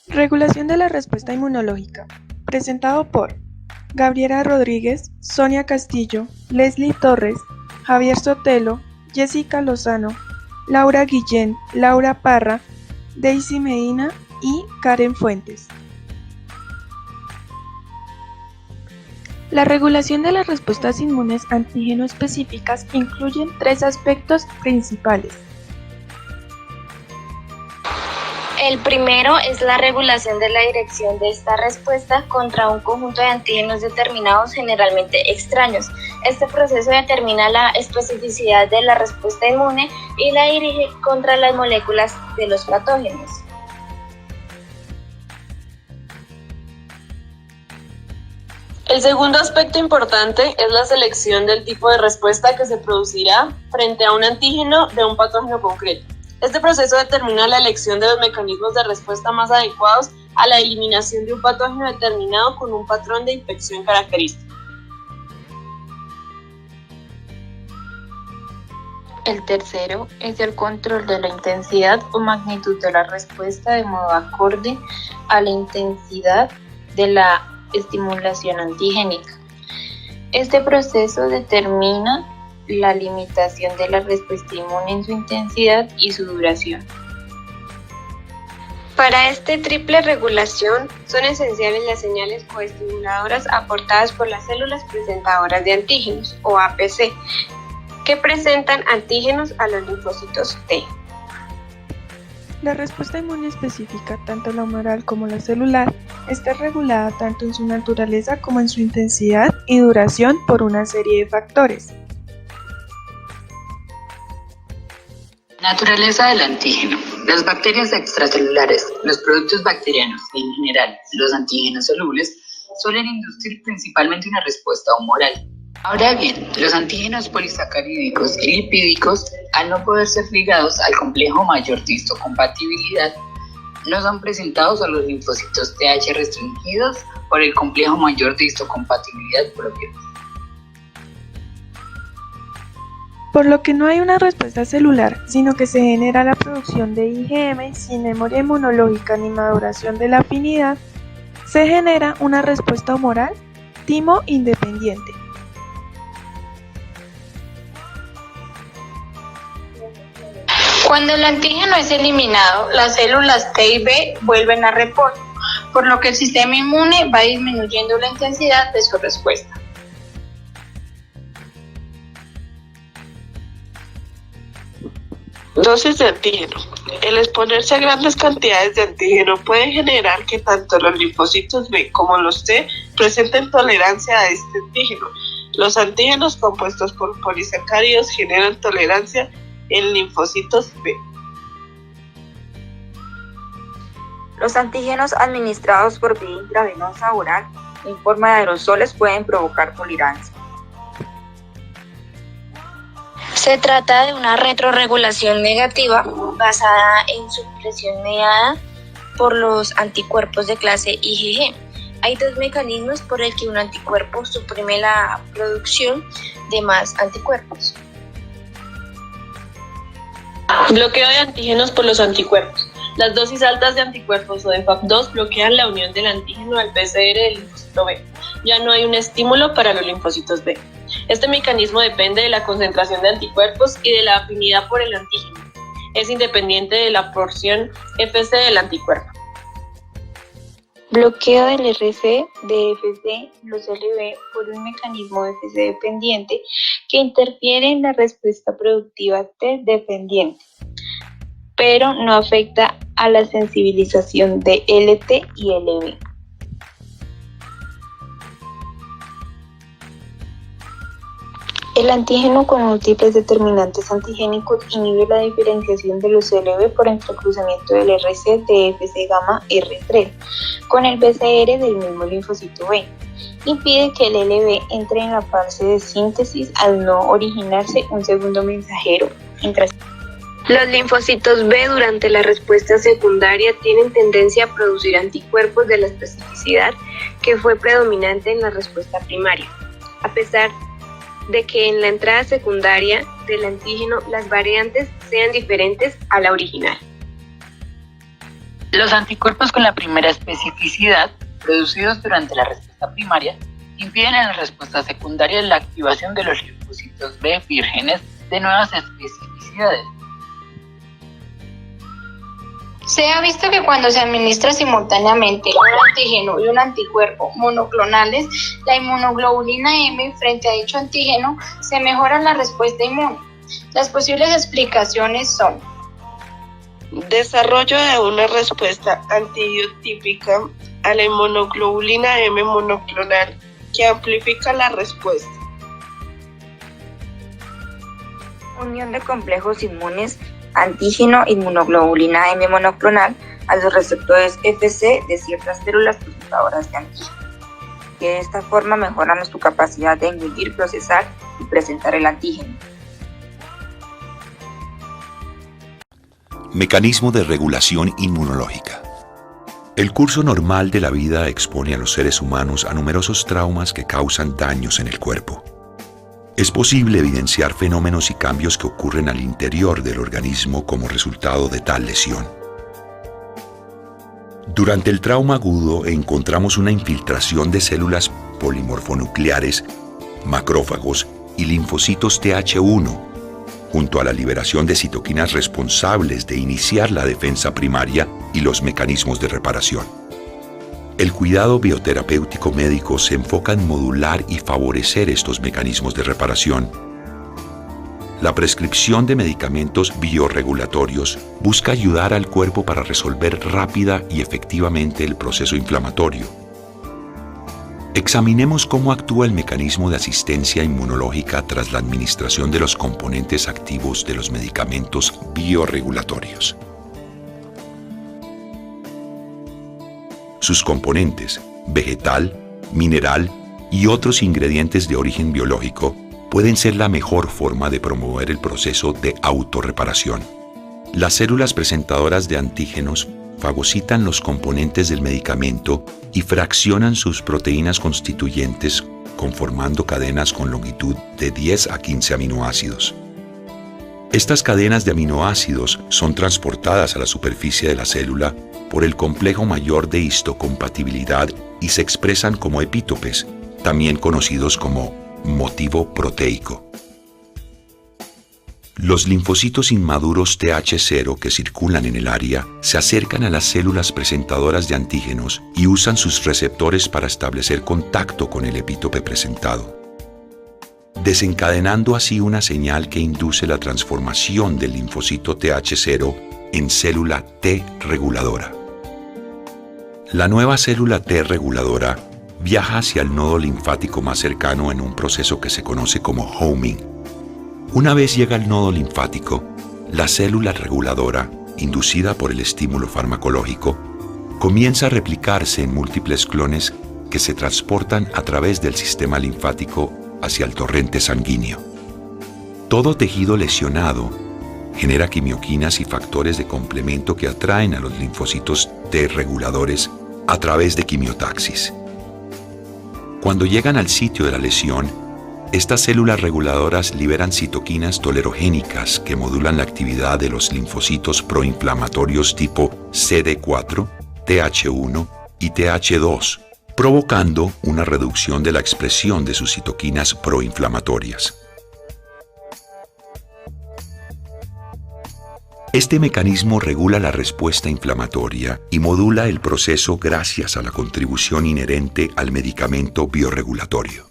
Regulación de la respuesta inmunológica. Presentado por Gabriela Rodríguez, Sonia Castillo, Leslie Torres, Javier Sotelo, Jessica Lozano, Laura Guillén, Laura Parra, Daisy Medina y Karen Fuentes. La regulación de las respuestas inmunes antígeno específicas incluyen tres aspectos principales. El primero es la regulación de la dirección de esta respuesta contra un conjunto de antígenos determinados, generalmente extraños. Este proceso determina la especificidad de la respuesta inmune y la dirige contra las moléculas de los patógenos. El segundo aspecto importante es la selección del tipo de respuesta que se producirá frente a un antígeno de un patógeno concreto. Este proceso determina la elección de los mecanismos de respuesta más adecuados a la eliminación de un patógeno determinado con un patrón de infección característico. El tercero es el control de la intensidad o magnitud de la respuesta de modo acorde a la intensidad de la estimulación antigénica. Este proceso determina la limitación de la respuesta inmune en su intensidad y su duración. Para esta triple regulación son esenciales las señales coestimuladoras aportadas por las células presentadoras de antígenos, o APC, que presentan antígenos a los linfocitos T. La respuesta inmune específica, tanto la humoral como la celular, está regulada tanto en su naturaleza como en su intensidad y duración por una serie de factores. Naturaleza del antígeno. Las bacterias extracelulares, los productos bacterianos y en general los antígenos solubles suelen inducir principalmente una respuesta humoral. Ahora bien, los antígenos polisacarídicos y lipídicos, al no poder ser ligados al complejo mayor de histocompatibilidad, no son presentados a los linfocitos TH restringidos por el complejo mayor de histocompatibilidad propio. Por lo que no hay una respuesta celular, sino que se genera la producción de IgM sin memoria inmunológica ni maduración de la afinidad, se genera una respuesta humoral timo independiente. Cuando el antígeno es eliminado, las células T y B vuelven a reposo, por lo que el sistema inmune va disminuyendo la intensidad de su respuesta. Dosis de antígeno. El exponerse a grandes cantidades de antígeno puede generar que tanto los linfocitos B como los T presenten tolerancia a este antígeno. Los antígenos compuestos por polisacáridos generan tolerancia en linfocitos B. Los antígenos administrados por vía intravenosa oral en forma de aerosoles pueden provocar tolerancia. Se trata de una retrorregulación negativa basada en supresión mediada por los anticuerpos de clase IgG. Hay dos mecanismos por el que un anticuerpo suprime la producción de más anticuerpos. Bloqueo de antígenos por los anticuerpos. Las dosis altas de anticuerpos o de FAP2 bloquean la unión del antígeno al PCR del linfocito B. Ya no hay un estímulo para los linfocitos B. Este mecanismo depende de la concentración de anticuerpos y de la afinidad por el antígeno. Es independiente de la porción FC del anticuerpo. Bloqueo del RC de FC los LB por un mecanismo FC dependiente que interfiere en la respuesta productiva T dependiente, pero no afecta a la sensibilización de LT y LB. El antígeno con múltiples determinantes antigénicos inhibe la diferenciación de los LB por entrecruzamiento del RC de FC gamma R3 con el PCR del mismo linfocito B. Impide que el LB entre en la fase de síntesis al no originarse un segundo mensajero intracélular. Los linfocitos B durante la respuesta secundaria tienen tendencia a producir anticuerpos de la especificidad que fue predominante en la respuesta primaria, a pesar de que en la entrada secundaria del antígeno las variantes sean diferentes a la original. Los anticuerpos con la primera especificidad, producidos durante la respuesta primaria, impiden en la respuesta secundaria la activación de los linfocitos B vírgenes de nuevas especificidades. Se ha visto que cuando se administra simultáneamente un antígeno y un anticuerpo monoclonales, la inmunoglobulina M frente a dicho antígeno se mejora la respuesta inmune. Las posibles explicaciones son: desarrollo de una respuesta antibiotípica a la inmunoglobulina M monoclonal que amplifica la respuesta. Unión de complejos inmunes antígeno inmunoglobulina M monoclonal a los receptores Fc de ciertas células presentadoras de antígeno, que de esta forma mejoran su capacidad de engullir, procesar y presentar el antígeno. Mecanismo de regulación inmunológica. El curso normal de la vida expone a los seres humanos a numerosos traumas que causan daños en el cuerpo. Es posible evidenciar fenómenos y cambios que ocurren al interior del organismo como resultado de tal lesión. Durante el trauma agudo encontramos una infiltración de células polimorfonucleares, macrófagos y linfocitos Th1, junto a la liberación de citoquinas responsables de iniciar la defensa primaria y los mecanismos de reparación. El cuidado bioterapéutico médico se enfoca en modular y favorecer estos mecanismos de reparación. La prescripción de medicamentos biorregulatorios busca ayudar al cuerpo para resolver rápida y efectivamente el proceso inflamatorio. Examinemos cómo actúa el mecanismo de asistencia inmunológica tras la administración de los componentes activos de los medicamentos biorregulatorios. Sus componentes, vegetal, mineral y otros ingredientes de origen biológico, pueden ser la mejor forma de promover el proceso de autorreparación. Las células presentadoras de antígenos fagocitan los componentes del medicamento y fraccionan sus proteínas constituyentes, conformando cadenas con longitud de 10 a 15 aminoácidos. Estas cadenas de aminoácidos son transportadas a la superficie de la célula por el complejo mayor de histocompatibilidad y se expresan como epítopes, también conocidos como motivo proteico. Los linfocitos inmaduros Th0 que circulan en el área se acercan a las células presentadoras de antígenos y usan sus receptores para establecer contacto con el epítope presentado, desencadenando así una señal que induce la transformación del linfocito Th0 en célula T reguladora. La nueva célula T reguladora viaja hacia el nodo linfático más cercano en un proceso que se conoce como homing. Una vez llega al nodo linfático, la célula reguladora, inducida por el estímulo farmacológico, comienza a replicarse en múltiples clones que se transportan a través del sistema linfático hacia el torrente sanguíneo. Todo tejido lesionado genera quimioquinas y factores de complemento que atraen a los linfocitos T reguladores a través de quimiotaxis. Cuando llegan al sitio de la lesión, estas células reguladoras liberan citoquinas tolerogénicas que modulan la actividad de los linfocitos proinflamatorios tipo CD4, Th1 y Th2, provocando una reducción de la expresión de sus citoquinas proinflamatorias. Este mecanismo regula la respuesta inflamatoria y modula el proceso gracias a la contribución inherente al medicamento biorregulatorio.